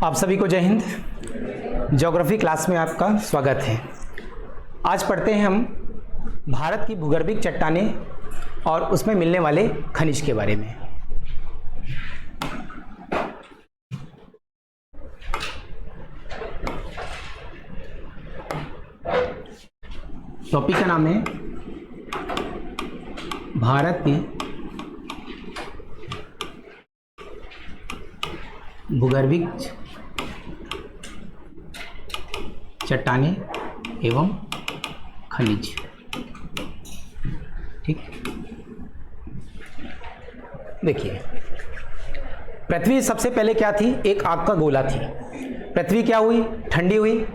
आप सभी को जय हिंद। ज्योग्राफी क्लास में आपका स्वागत है। आज पढ़ते हैं हम भारत की भूगर्भिक चट्टानें और उसमें मिलने वाले खनिज के बारे में। टॉपिक का नाम है भारत की भूगर्भिक चट्टानें एवं खनिज। ठीक, देखिए पृथ्वी सबसे पहले क्या थी? एक आग का गोला थी। पृथ्वी क्या हुई? ठंडी हुई।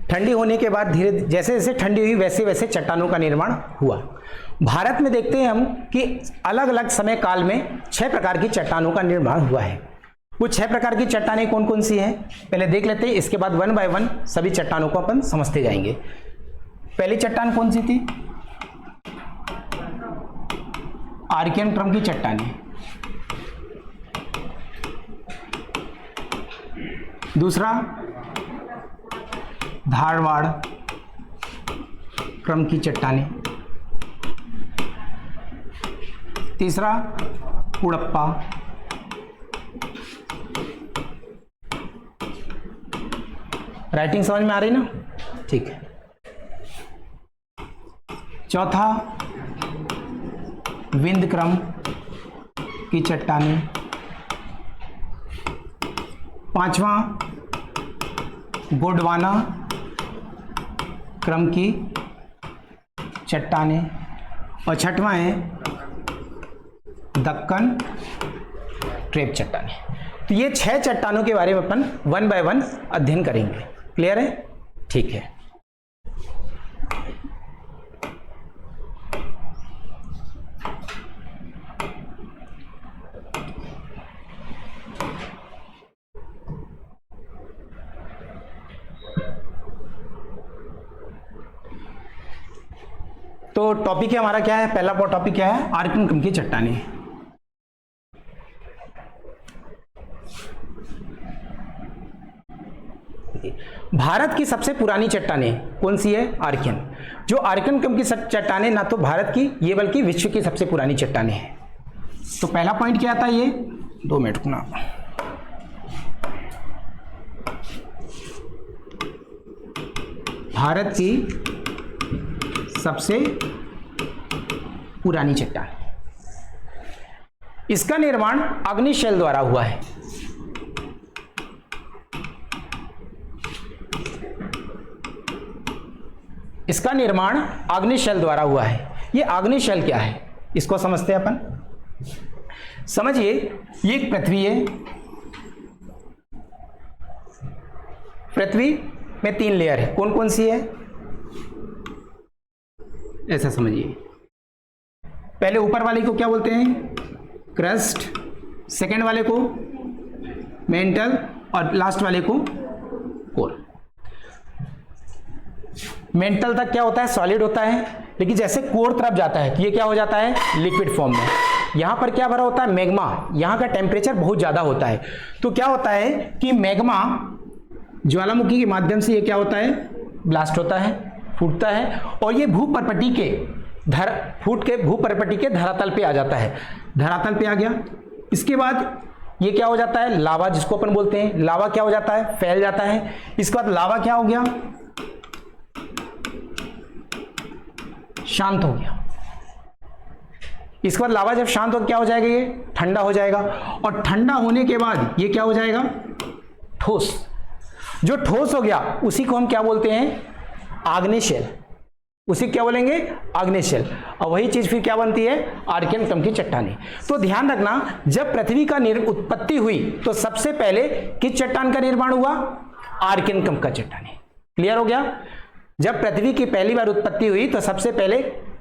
ठंडी होने के बाद धीरे जैसे जैसे ठंडी हुई वैसे वैसे चट्टानों का निर्माण हुआ। भारत में देखते हैं हम कि अलग अलग समय काल में 6 प्रकार की चट्टानों का निर्माण हुआ है। वो 6 प्रकार की चट्टानें कौन कौन सी हैं पहले देख लेते हैं, इसके बाद वन बाय वन सभी चट्टानों को अपन समझते जाएंगे। पहली चट्टान कौन सी थी? आर्कियन क्रम की चट्टानें। दूसरा धारवाड़ क्रम की चट्टानें। तीसरा हड़प्पा। राइटिंग समझ में आ रही ना? ठीक है। चौथा विंध्य क्रम की चट्टानें। पांचवा गोंडवाना क्रम की चट्टानें और छठवां है दक्कन ट्रेप चट्टानें। तो ये 6 चट्टानों के बारे में अपन वन बाय वन अध्ययन करेंगे। क्लियर है? ठीक है। तो टॉपिक है हमारा क्या है? पहला टॉपिक क्या है? आर्कियन क्रम की चट्टानें। भारत की सबसे पुरानी चट्टानें कौन सी है? आर्कियन। जो आर्कियन क्रम की चट्टानें ना तो भारत की ये बल्कि विश्व की सबसे पुरानी चट्टानें हैं। तो पहला पॉइंट क्या आता है? ये 2 मिनट को ना, भारत की सबसे पुरानी चट्टान। इसका निर्माण अग्निशैल द्वारा हुआ है। इसका निर्माण अग्निशैल द्वारा हुआ है। ये अग्निशैल क्या है इसको समझते हैं अपन। समझिए, ये एक पृथ्वी है। पृथ्वी में 3 लेयर है। कौन कौन सी है? ऐसा समझिए, पहले ऊपर वाले को क्या बोलते हैं? क्रस्ट। सेकंड वाले को मेंटल और लास्ट वाले को कोर। मेंटल तक क्या होता है? सॉलिड होता है, लेकिन जैसे कोर तरफ जाता है तो ये क्या हो जाता है? लिक्विड फॉर्म में। यहां पर क्या भरा होता है? मैग्मा। यहां का टेम्परेचर बहुत ज्यादा होता है, तो क्या होता है कि मैग्मा ज्वालामुखी के माध्यम से ये क्या होता है? ब्लास्ट होता है, फूटता है और ये भूपर्पटी के भूपर्पटी के धरातल पे आ जाता है। धरातल पे आ गया, इसके बाद ये क्या हो जाता है? लावा, जिसको अपन बोलते हैं। लावा क्या हो जाता है? फैल जाता है। इसके बाद लावा क्या हो गया? शांत हो गया। इसके बाद लावा जब शांत हो क्या हो जाएगा? ये ठंडा हो जाएगा और ठंडा होने के बाद ये क्या हो जाएगा? ठोस। जो ठोस हो गया उसी को हम क्या बोलते हैं? आग्नेयशैल। उसी क्या बोलेंगे? आग्नेयशैल। और वही चीज फिर क्या बनती है? आर्कियन क्रम की चट्टानें। तो ध्यान रखना, जब पृथ्वी का उत्पत्ति हुई तो सबसे पहले किस चट्टान का निर्माण हुआ? आर्कियन क्रम का चट्टानें। क्लियर हो गया? जब पृथ्वी की पहली बार उत्पत्ति हुई तो सबसे पहले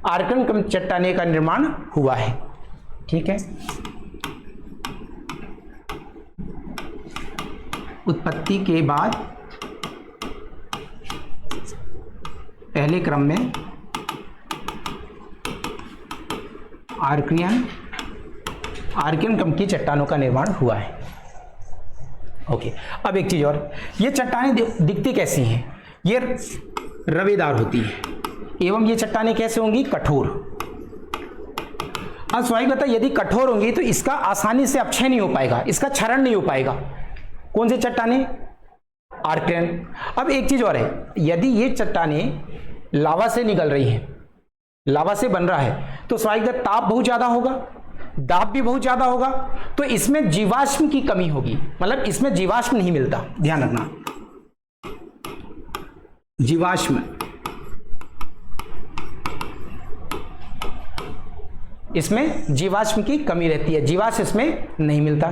आर्कियन क्रम चट्टानें का निर्माण हुआ है। ठीक है। उत्पत्ति के बाद पहले क्रम में आर्कियन क्रम की चट्टानों का निर्माण हुआ है। ओके, अब एक चीज और, ये चट्टानें दिखती कैसी हैं? ये रवेदार होती है एवं ये चट्टानें कैसे होंगी? कठोर। अब स्वाभाविक बता, यदि कठोर होंगी तो इसका आसानी से अपक्षय नहीं हो पाएगा, इसका क्षरण नहीं हो पाएगा। कौन सी चट्टानें? आर्कियन। अब एक चीज और है, यदि ये चट्टानें लावा से निकल रही हैं, लावा से बन रहा है, तो स्वाभाविक ताप बहुत ज्यादा होगा, दाब भी बहुत ज्यादा होगा, तो इसमें जीवाश्म की कमी होगी, मतलब इसमें जीवाश्म नहीं मिलता, ध्यान रखना। जीवाश्म, इसमें जीवाश्म की कमी रहती है, जीवाश्म इसमें नहीं मिलता।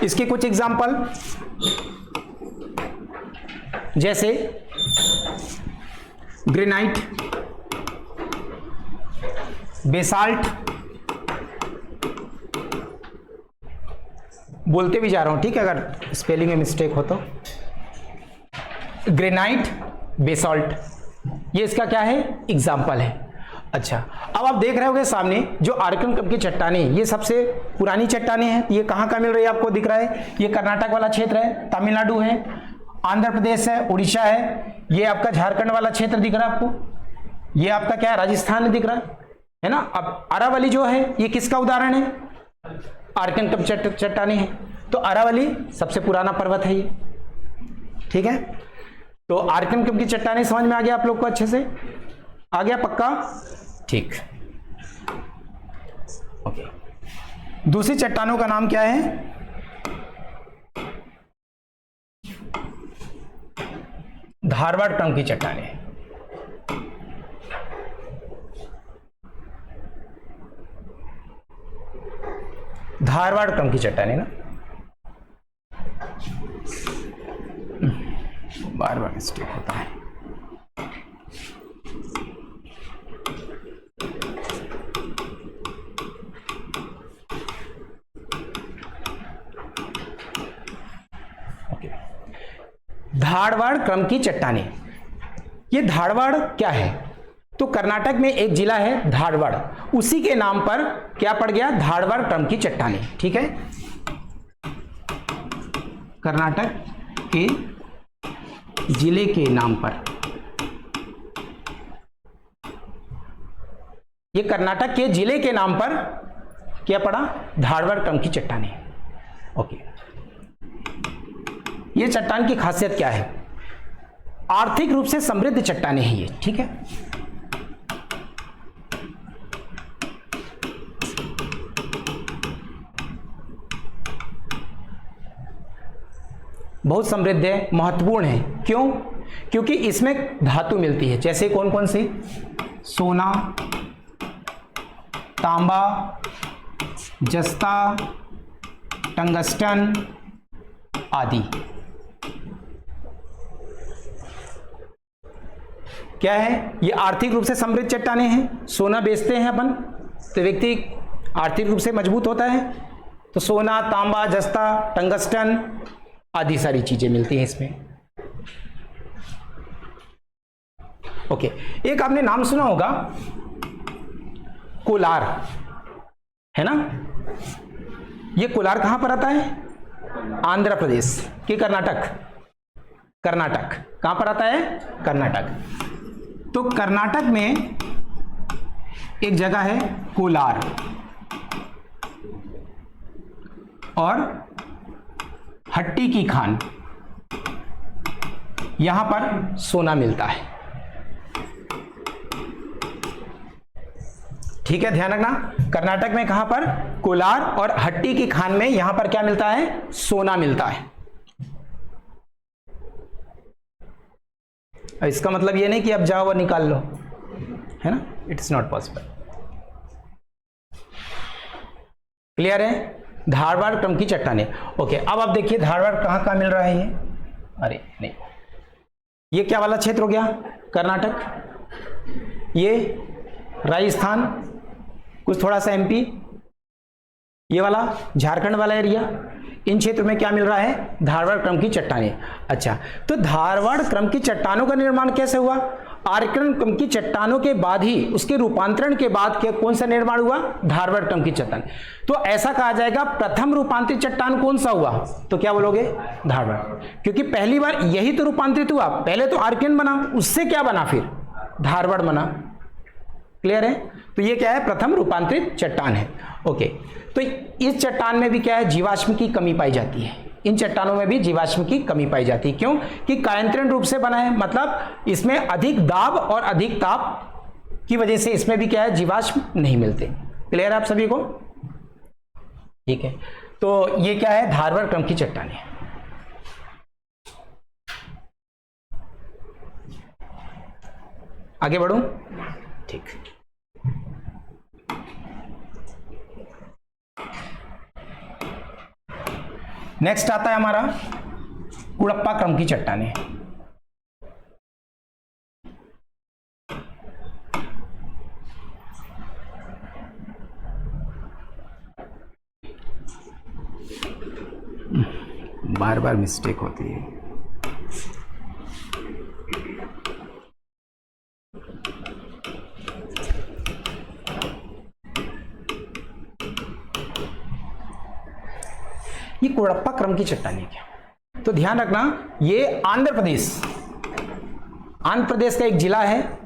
इसके कुछ एग्जाम्पल, जैसे ग्रेनाइट, बेसाल्ट, बोलते भी जा रहा हूं, ठीक है, अगर स्पेलिंग में मिस्टेक हो तो। ग्रेनाइट, बेसाल्ट, ये इसका क्या है? एग्जाम्पल है। अच्छा, अब आप देख रहे होंगे सामने जो आर्कियन कप की चट्टानें, ये सबसे पुरानी चट्टानें हैं। ये कहाँ का मिल रही है आपको दिख रहा है? ये कर्नाटक वाला क्षेत्र है, तमिलनाडु है, आंध्र प्रदेश है, उड़ीसा है, ये आपका झारखंड वाला क्षेत्र दिख रहा है आपको, ये आपका क्या है? राजस्थान दिख रहा है ना। अब अरावली जो है ये किसका उदाहरण है? आर्कियन कप चट्टानें हैं। तो अरावली सबसे पुराना पर्वत है ये, ठीक है। तो आर्कियन कप की चट्टानें समझ में आ गया आप लोग को? अच्छे से आ गया? पक्का? ठीक, ओके। दूसरी चट्टानों का नाम क्या है? धारवाड़ क्रम की चट्टानें। धारवाड़ क्रम की चट्टानें ना, बार बार मिस्टेक होता है। धारवाड़ क्रम की चट्टानें, ये धारवाड़ क्या है? तो कर्नाटक में एक जिला है धारवाड़, उसी के नाम पर क्या पड़ गया? धारवाड़ क्रम की चट्टानें, ठीक है। कर्नाटक के जिले के नाम पर, ये कर्नाटक के जिले के नाम पर क्या पड़ा? धारवाड़ क्रम की चट्टानें। ओके, ये चट्टान की खासियत क्या है? आर्थिक रूप से समृद्ध चट्टानें हैं ये, ठीक है। बहुत समृद्ध है, महत्वपूर्ण है। क्यों? क्योंकि इसमें धातु मिलती है, जैसे कौन कौन सी? सोना, तांबा, जस्ता, टंगस्टन आदि। क्या है? ये आर्थिक रूप से समृद्ध चट्टानें हैं। सोना बेचते हैं अपन तो व्यक्ति आर्थिक रूप से मजबूत होता है, तो सोना, तांबा, जस्ता, टंगस्टन आदि सारी चीजें मिलती हैं इसमें। ओके, एक आपने नाम सुना होगा कोलार, है ना। ये कोलार कहां पर आता है? आंध्र प्रदेश कि कर्नाटक? कर्नाटक। कहां पर आता है? कर्नाटक। तो कर्नाटक में एक जगह है कोलार, और हट्टी की खान, यहां पर सोना मिलता है, ठीक है। ध्यान रखना, कर्नाटक में कहां पर? कोलार और हट्टी की खान में, यहां पर क्या मिलता है? सोना मिलता है। इसका मतलब ये नहीं कि अब जाओ और निकाल लो, है ना, it is not possible. Clear है? धारवाड़ क्रम की चट्टानें। ओके, अब आप देखिए धारवाड़ कहां कहां मिल रहा है ये? अरे नहीं, ये क्या वाला क्षेत्र हो गया? कर्नाटक, ये राजस्थान, कुछ थोड़ा सा एमपी, ये वाला झारखंड वाला एरिया, इन क्षेत्रों में क्या मिल रहा है? धारवाड़ क्रम की चट्टानें। अच्छा, तो धारवाड़ क्रम की चट्टानों का निर्माण कैसे हुआ? आर्कियन क्रम की चट्टानों के बाद ही, उसके रूपांतरण के बाद क्या कौन सा निर्माण हुआ? धारवाड़ क्रम की चट्टान। तो ऐसा कहा जाएगा प्रथम रूपांतरित चट्टान कौन सा हुआ? तो क्या बोलोगे? धारवाड़, क्योंकि पहली बार यही तो रूपांतरित हुआ। पहले तो आर्कियन बना, उससे क्या बना? फिर धारवाड़ बना। क्लियर है? तो ये क्या है? प्रथम रूपांतरित चट्टान है। ओके, तो इस चट्टान में भी क्या है? जीवाश्म की कमी पाई जाती है। इन चट्टानों में भी जीवाश्म की कमी पाई जाती है। क्यों? कि कायांतरण रूप से बना है, मतलब इसमें अधिक दाब और अधिक ताप की वजह से इसमें भी क्या है? जीवाश्म नहीं मिलते। क्लियर है आप सभी को? ठीक है, तो ये क्या है? धारवाड़ क्रम की चट्टानें। आगे बढ़ूं? ठीक, नेक्स्ट आता है हमारा कुड़प्पा क्रम की चट्टानें। बार बार मिस्टेक होती है। ये कुड़प्पा क्रम की चट्टानें क्या? तो ध्यान रखना, ये आंध्र प्रदेश का एक जिला है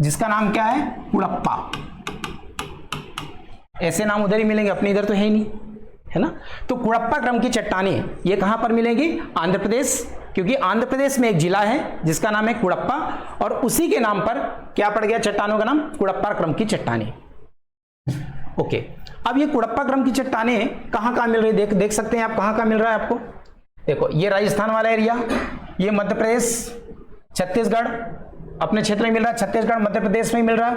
जिसका नाम क्या है? कुड़प्पा। ऐसे नाम उधर ही मिलेंगे, अपने इधर तो है ही नहीं, है ना? तो कुड़प्पा क्रम की चट्टानें ये कहां पर मिलेंगी? आंध्र प्रदेश, क्योंकि आंध्र प्रदेश में एक जिला है जिसका नाम है कुड़प्पा, और उसी के नाम पर क्या पड़ गया चट्टानों का नाम? कुड़प्पा क्रम की चट्टानें। ओके, अब ये कुड़प्पा क्रम की चट्टानें कहां मिल रही है? देख सकते हैं आप कहां मिल रहा है आपको। देखो, ये राजस्थान वाला एरिया, ये मध्य प्रदेश, छत्तीसगढ़ अपने क्षेत्र में मिल रहा है, छत्तीसगढ़ मध्य प्रदेश में मिल रहा है,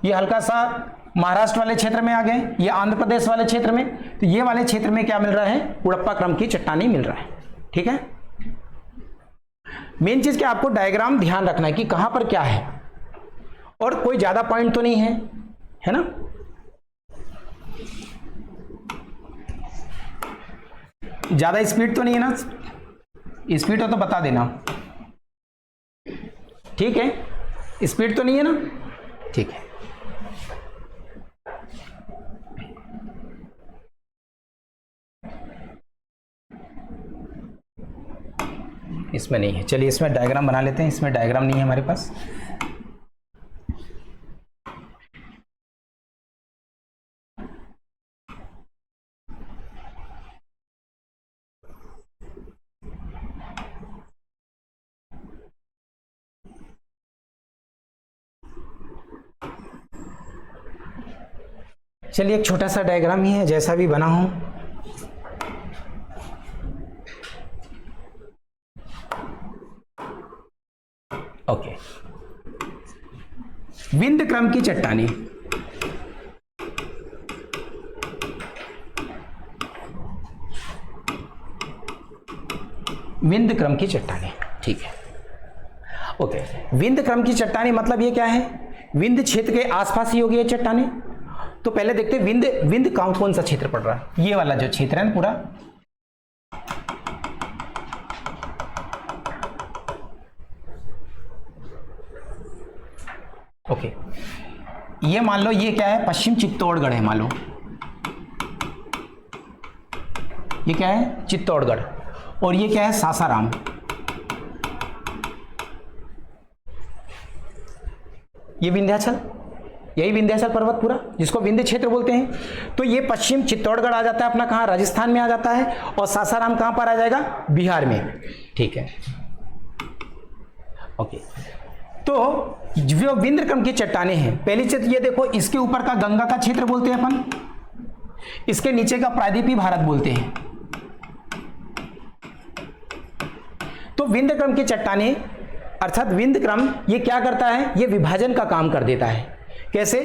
ये हल्का सा महाराष्ट्र वाले क्षेत्र में आ गए, ये आंध्र प्रदेश वाले क्षेत्र में। तो ये वाले क्षेत्र में क्या मिल रहा है? कुड़प्पा क्रम की चट्टानें मिल रहा है। ठीक है, मेन चीज क्या आपको डायग्राम ध्यान रखना है कि कहां पर क्या है, और कोई ज्यादा पॉइंट तो नहीं है ना? ज्यादा स्पीड तो नहीं है ना? स्पीड हो तो बता देना। ठीक है, स्पीड तो नहीं है ना? ठीक है, इसमें नहीं है। चलिए इसमें डायग्राम बना लेते हैं। इसमें डायग्राम नहीं है हमारे पास। चलिए एक छोटा सा डायग्राम ही है, जैसा भी बना हो। ओके, विंध्य क्रम की चट्टानें। विंध्य क्रम की चट्टानें, ठीक है। ओके, विंध्य क्रम की चट्टानें मतलब ये क्या है? विंध्य क्षेत्र के आसपास ही होगी ये चट्टानें। तो पहले देखते हैं विंध्य कौन सा क्षेत्र पड़ रहा है। ये वाला जो क्षेत्र है ना पूरा, ओके, ये मान लो ये क्या है? पश्चिम चित्तौड़गढ़ है मान लो। ये क्या है? चित्तौड़गढ़। और ये क्या है? सासाराम। ये विंध्याचल, यही विंध्याचल पर्वत पूरा, जिसको विंध्य क्षेत्र बोलते हैं। तो ये पश्चिम चित्तौड़गढ़ आ जाता है अपना, कहां? राजस्थान में आ जाता है। और सासाराम कहां पर आ जाएगा? बिहार में। ठीक है, ओके। तो जो विंध्य क्रम की चट्टानें हैं, पहली चीज ये देखो, इसके ऊपर का गंगा का क्षेत्र बोलते हैं अपन, इसके नीचे का प्रायद्वीपीय भारत बोलते हैं। तो विंध्य क्रम की चट्टानें अर्थात विंध्य क्रम ये क्या करता है? ये विभाजन का काम कर देता है। कैसे?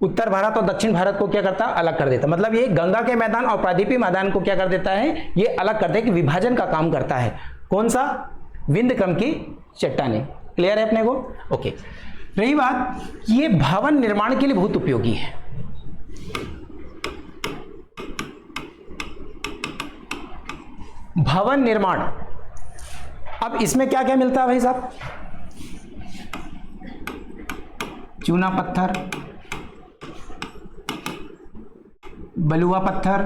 उत्तर भारत और दक्षिण भारत को क्या करता है? अलग कर देता। मतलब ये गंगा के मैदान और प्रायद्वीपीय मैदान को क्या कर देता है? ये अलग कर दे कि विभाजन का काम करता है। कौन सा? विंध्य क्रम की चट्टानें। क्लियर है अपने को? ओके। रही बात, ये भवन निर्माण के लिए बहुत उपयोगी है। भवन निर्माण, अब इसमें क्या क्या मिलता है भाई साहब? चूना पत्थर, बलुआ पत्थर,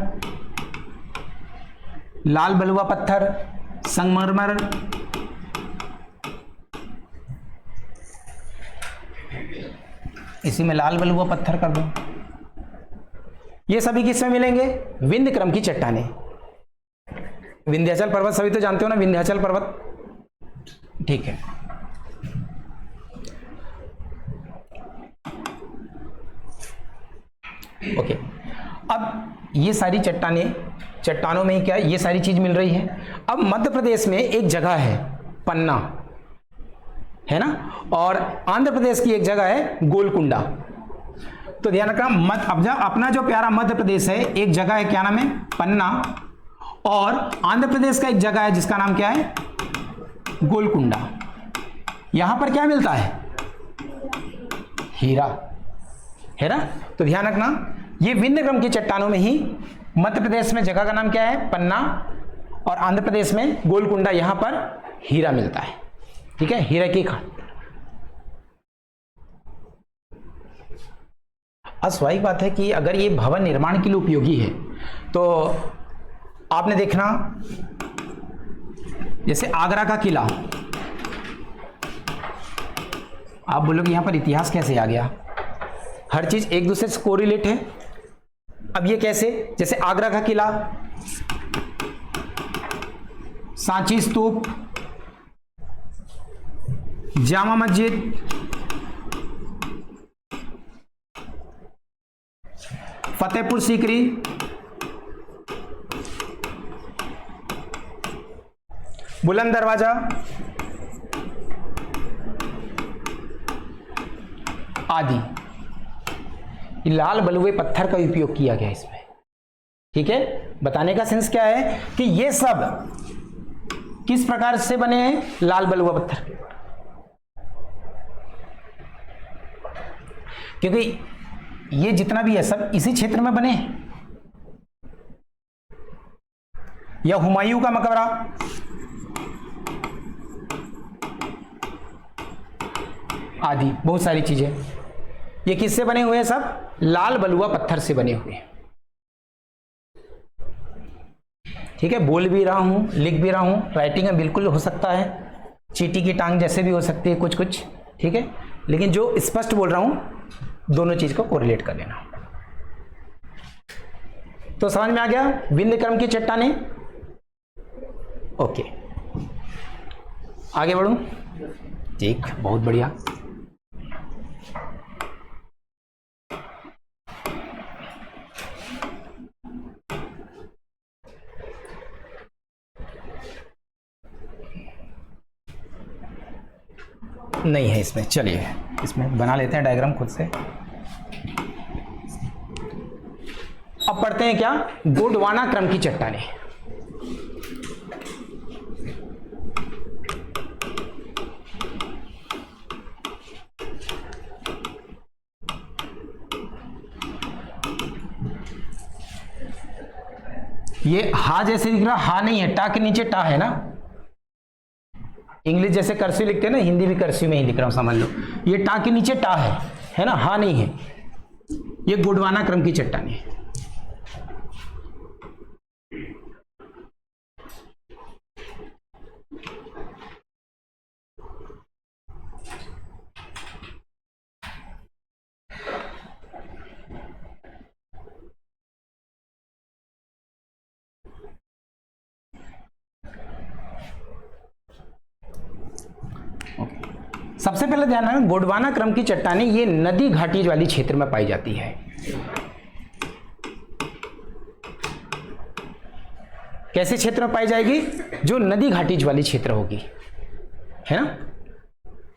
लाल बलुआ पत्थर, संगमरमर, इसी में लाल बलुआ पत्थर कर दो। ये सभी किसमें मिलेंगे? विंध्य क्रम की चट्टानें। विंध्याचल पर्वत सभी तो जानते हो ना, विंध्याचल पर्वत, ठीक है। ओके, अब ये सारी चट्टानों में क्या ये सारी चीज मिल रही है। अब मध्य प्रदेश में एक जगह है पन्ना, है ना, और आंध्र प्रदेश की एक जगह है गोलकुंडा। तो ध्यान रखना, अपना जो प्यारा मध्य प्रदेश है, एक जगह है, क्या नाम है? पन्ना, और आंध्र प्रदेश का एक जगह है जिसका नाम क्या है? गोलकुंडा। यहां पर क्या मिलता है? हीरा, है ना। तो ध्यान रखना, ये विंध्य क्रम की चट्टानों में ही मध्य प्रदेश में जगह का नाम क्या है? पन्ना, और आंध्र प्रदेश में गोलकुंडा, यहां पर हीरा मिलता है, ठीक है, हीरा की खान। स्वाभाविक बात है कि अगर ये भवन निर्माण के लिए उपयोगी है तो आपने देखना, जैसे आगरा का किला, आप बोलोगे यहां पर इतिहास कैसे आ गया? हर चीज एक दूसरे से कोरिलेट है। अब ये कैसे? जैसे आगरा का किला, सांची स्तूप, जामा मस्जिद, फतेहपुर सीकरी, बुलंद दरवाजा आदि, लाल बलुए पत्थर का उपयोग किया गया इसमें, ठीक है। बताने का सेंस क्या है कि ये सब किस प्रकार से बने हैं? लाल बलुआ पत्थर, क्योंकि ये जितना भी है सब इसी क्षेत्र में बने हैं। या हुमायूं का मकबरा, आदि बहुत सारी चीजें, ये किससे बने हुए हैं? सब लाल बलुआ पत्थर से बने हुए हैं, ठीक है। बोल भी रहा हूं, लिख भी रहा हूं, राइटिंग में बिल्कुल हो सकता है, चींटी की टांग जैसे भी हो सकती है कुछ कुछ, ठीक है, लेकिन जो स्पष्ट बोल रहा हूं दोनों चीज को कोरिलेट कर लेना। तो समझ में आ गया विंध्य क्रम की चट्टानें। ओके, आगे बढ़ूं? ठीक, बहुत बढ़िया। नहीं है इसमें, चलिए इसमें बना लेते हैं डायग्राम खुद से। अब पढ़ते हैं क्या? गोंडवाना क्रम की चट्टानें। ये हा जैसे दिख रहा, हा नहीं है, टा के नीचे टा है ना। इंग्लिश जैसे कर्सिव लिखते हैं ना, हिंदी भी कर्सिव में ही लिख रहा हूं, समझ लो। ये टा के नीचे टा है ना, हा नहीं है। ये गोंडवाना क्रम की चट्टानें है। सबसे पहले ध्यान रखना, गोंडवाना क्रम की चट्टानें ये नदी घाटी वाली क्षेत्र में पाई जाती है। कैसे क्षेत्र में पाई जाएगी? जो नदी घाटी वाली क्षेत्र होगी, है ना।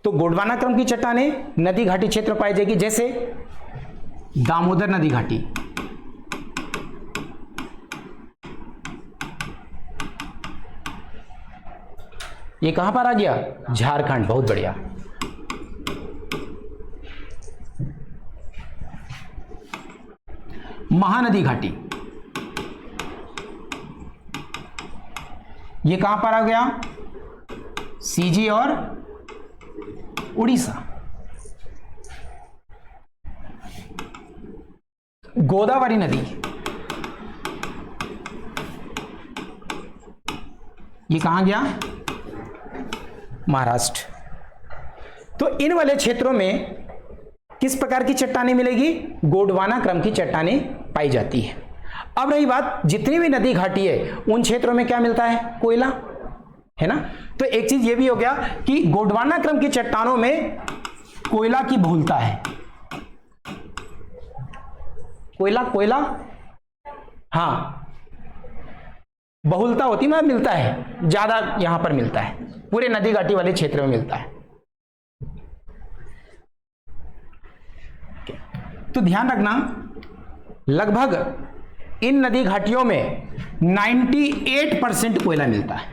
तो गोंडवाना क्रम की चट्टानें नदी घाटी क्षेत्र में पाई जाएगी, जैसे दामोदर नदी घाटी, ये कहां पर आ गया? झारखंड, बहुत बढ़िया। महानदी घाटी, ये कहां पर आ गया? सीजी और उड़ीसा। गोदावरी नदी, ये कहां गया? महाराष्ट्र। तो इन वाले क्षेत्रों में किस प्रकार की चट्टानें मिलेगी? गोंडवाना क्रम की चट्टानें पाई जाती है। अब रही बात, जितनी भी नदी घाटी है उन क्षेत्रों में क्या मिलता है? कोयला, है ना। तो एक चीज ये भी हो गया कि गोंडवाना क्रम की चट्टानों में कोयला की बहुलता है। कोयला हाँ, बहुलता होती है, मिलता है, ज्यादा यहां पर मिलता है, पूरे नदी घाटी वाले क्षेत्र में मिलता है। तो ध्यान रखना, लगभग इन नदी घाटियों में 98% कोयला मिलता है।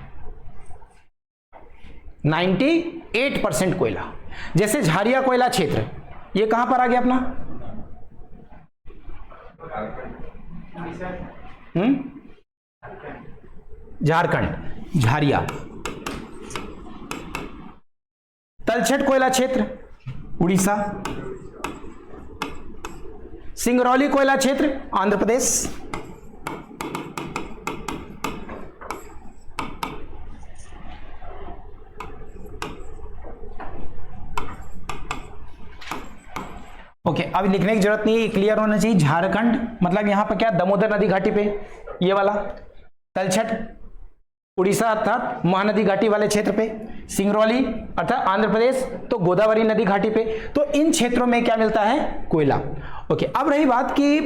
98% कोयला। जैसे झारिया कोयला क्षेत्र, ये कहां पर आ गया अपना? झारखंड, झारिया। तलछट कोयला क्षेत्र, उड़ीसा। सिंगरौली कोयला क्षेत्र, आंध्र प्रदेश। ओके, अब लिखने की जरूरत नहीं है, क्लियर होना चाहिए। झारखंड मतलब यहां पर क्या? दामोदर नदी घाटी पे ये वाला। तलछट उड़ीसा अर्थात महानदी घाटी वाले क्षेत्र पे। सिंगरौली अर्थात आंध्र प्रदेश, तो गोदावरी नदी घाटी पे। तो इन क्षेत्रों में क्या मिलता है? कोयला। ओके, अब रही बात कि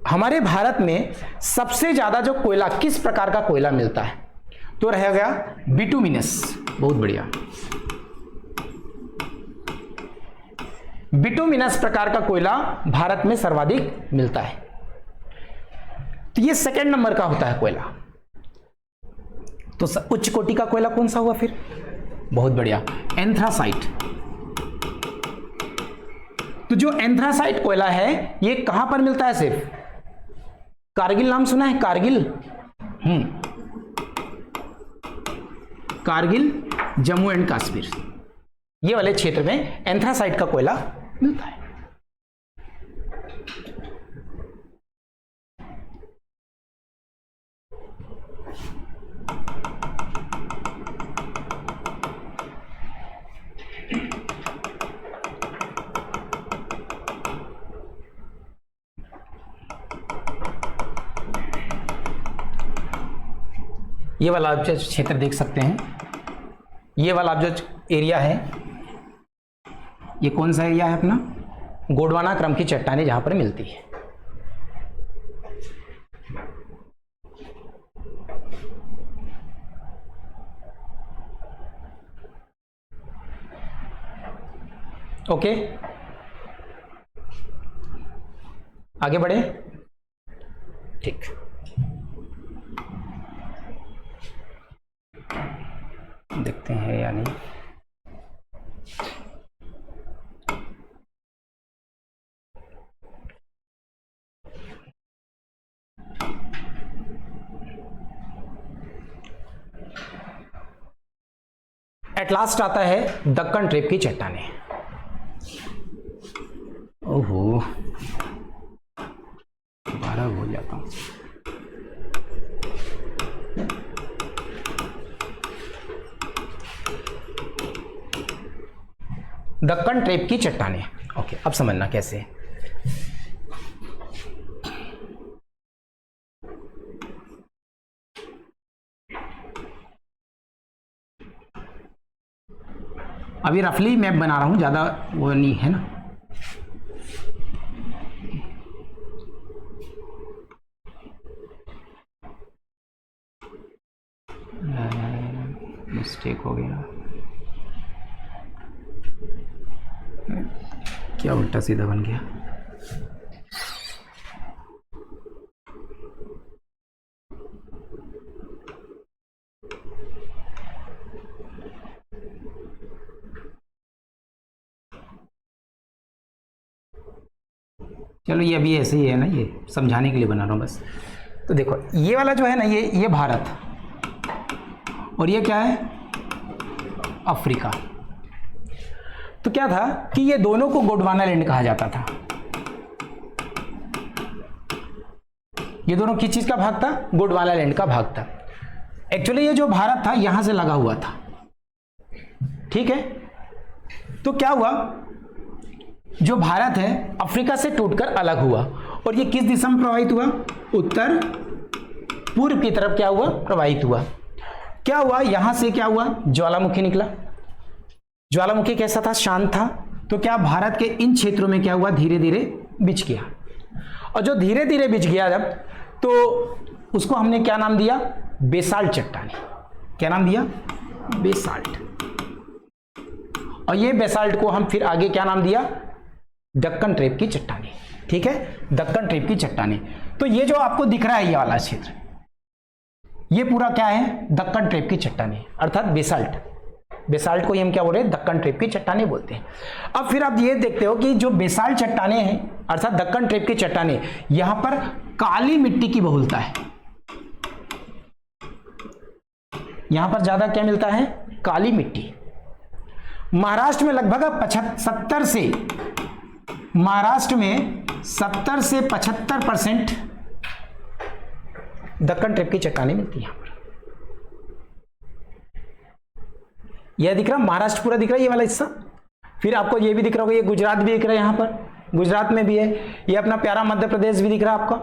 हमारे भारत में सबसे ज्यादा जो कोयला, किस प्रकार का कोयला मिलता है? तो रह गया बिटुमिनस। बहुत बढ़िया, बिटुमिनस प्रकार का कोयला भारत में सर्वाधिक मिलता है। तो ये सेकंड नंबर का होता है कोयला। तो उच्च कोटि का कोयला कौन सा हुआ फिर? बहुत बढ़िया, एंथ्रासाइट। तो जो एंथ्रासाइट कोयला है ये कहां पर मिलता है? सिर्फ कारगिल नाम सुना है? कारगिल, कारगिल, जम्मू एंड कश्मीर, ये वाले क्षेत्र में एंथ्रासाइट का कोयला मिलता है। ये वाला आप जो क्षेत्र देख सकते हैं, ये वाला आप जो एरिया है, ये कौन सा एरिया है अपना? गोंडवाना क्रम की चट्टानें जहां पर मिलती है। ओके, आगे बढ़े। ठीक, देखते हैं या नहीं। एट लास्ट आता है दक्कन ट्रेप की चट्टानें। ओहो, दोबारा भूल जाता हूं। दक्कन ट्रेप की चट्टानें। ओके, अब समझना कैसे। अभी रफली मैप बना रहा हूं, ज्यादा वो नहीं है ना। मिस्टेक हो गया, क्या उल्टा सीधा बन गया। चलो ये अभी ऐसे ही है ना, ये समझाने के लिए बना रहा हूँ बस। तो देखो ये वाला जो है ना, ये भारत, और ये क्या है? अफ्रीका। तो क्या था कि ये दोनों को गोंडवाना लैंड कहा जाता था। ये दोनों किस चीज का भाग था? गोंडवाना लैंड का भाग था। एक्चुअली ये जो भारत था यहां से लगा हुआ था, ठीक है। तो क्या हुआ, जो भारत है अफ्रीका से टूटकर अलग हुआ और ये किस दिशा में प्रवाहित हुआ? उत्तर पूर्व की तरफ क्या हुआ? प्रवाहित हुआ। क्या हुआ, यहां से क्या हुआ? ज्वालामुखी निकला। ज्वालामुखी कैसा था? शांत था। तो क्या भारत के इन क्षेत्रों में क्या हुआ? धीरे धीरे बिछ गया। और जो धीरे धीरे बिछ गया जब, तो उसको हमने क्या नाम दिया? बेसाल्ट चट्टानें। क्या नाम दिया? बेसाल्ट। और ये बेसाल्ट को हम फिर आगे क्या नाम दिया? दक्कन ट्रेप की चट्टानें। ठीक है, दक्कन ट्रेप की चट्टानें। तो ये जो आपको दिख रहा है ये वाला क्षेत्र, ये पूरा क्या है? दक्कन ट्रेप की चट्टानें, अर्थात बेसाल्ट। बेसाल्ट को हम क्या बोल रहे हैं? दक्कन ट्रेप की चट्टानें बोलते हैं। अब फिर आप ये देखते हो कि जो बेसाल्ट चट्टानें हैं अर्थात दक्कन ट्रेप की चट्टानें, यहां पर काली मिट्टी की बहुलता है। यहां पर ज्यादा क्या मिलता है? काली मिट्टी। महाराष्ट्र में लगभग 70 से, महाराष्ट्र में 70 से 75% दक्कन ट्रेप की चट्टानें मिलती है। यहां पर यह दिख रहा, महाराष्ट्र पूरा दिख रहा है ये वाला हिस्सा। फिर आपको ये भी दिख रहा होगा, ये गुजरात भी दिख रहा है, यहां पर गुजरात में भी है। ये अपना प्यारा मध्य प्रदेश भी दिख रहा है आपका,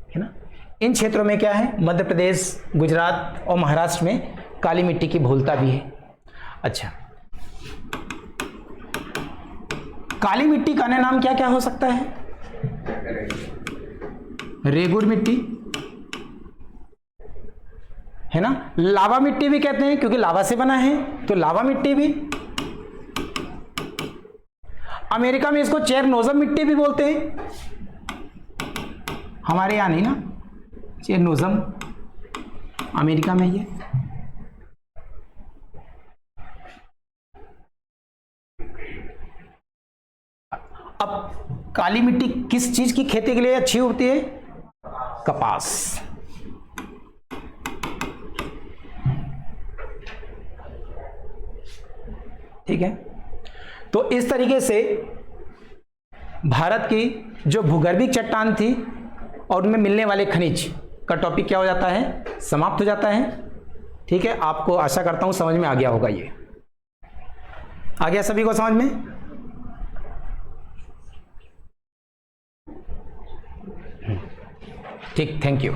है ना। इन क्षेत्रों में क्या है? मध्य प्रदेश, गुजरात और महाराष्ट्र में काली मिट्टी की बहुलता भी है। अच्छा, काली मिट्टी का अन्य नाम क्या क्या हो सकता है? रेगुर मिट्टी, है ना। लावा मिट्टी भी कहते हैं क्योंकि लावा से बना है, तो लावा मिट्टी भी। अमेरिका में इसको चेरनोजम मिट्टी भी बोलते हैं, हमारे यहां नहीं ना। चेरनोजम अमेरिका में ये। अब काली मिट्टी किस चीज की खेती के लिए अच्छी होती है? कपास। ठीक है, तो इस तरीके से भारत की जो भूगर्भिक चट्टान थी और उनमें मिलने वाले खनिज का टॉपिक क्या हो जाता है? समाप्त हो जाता है। ठीक है, आपको आशा करता हूं समझ में आ गया होगा। ये आ गया सभी को समझ में? ठीक, थैंक यू।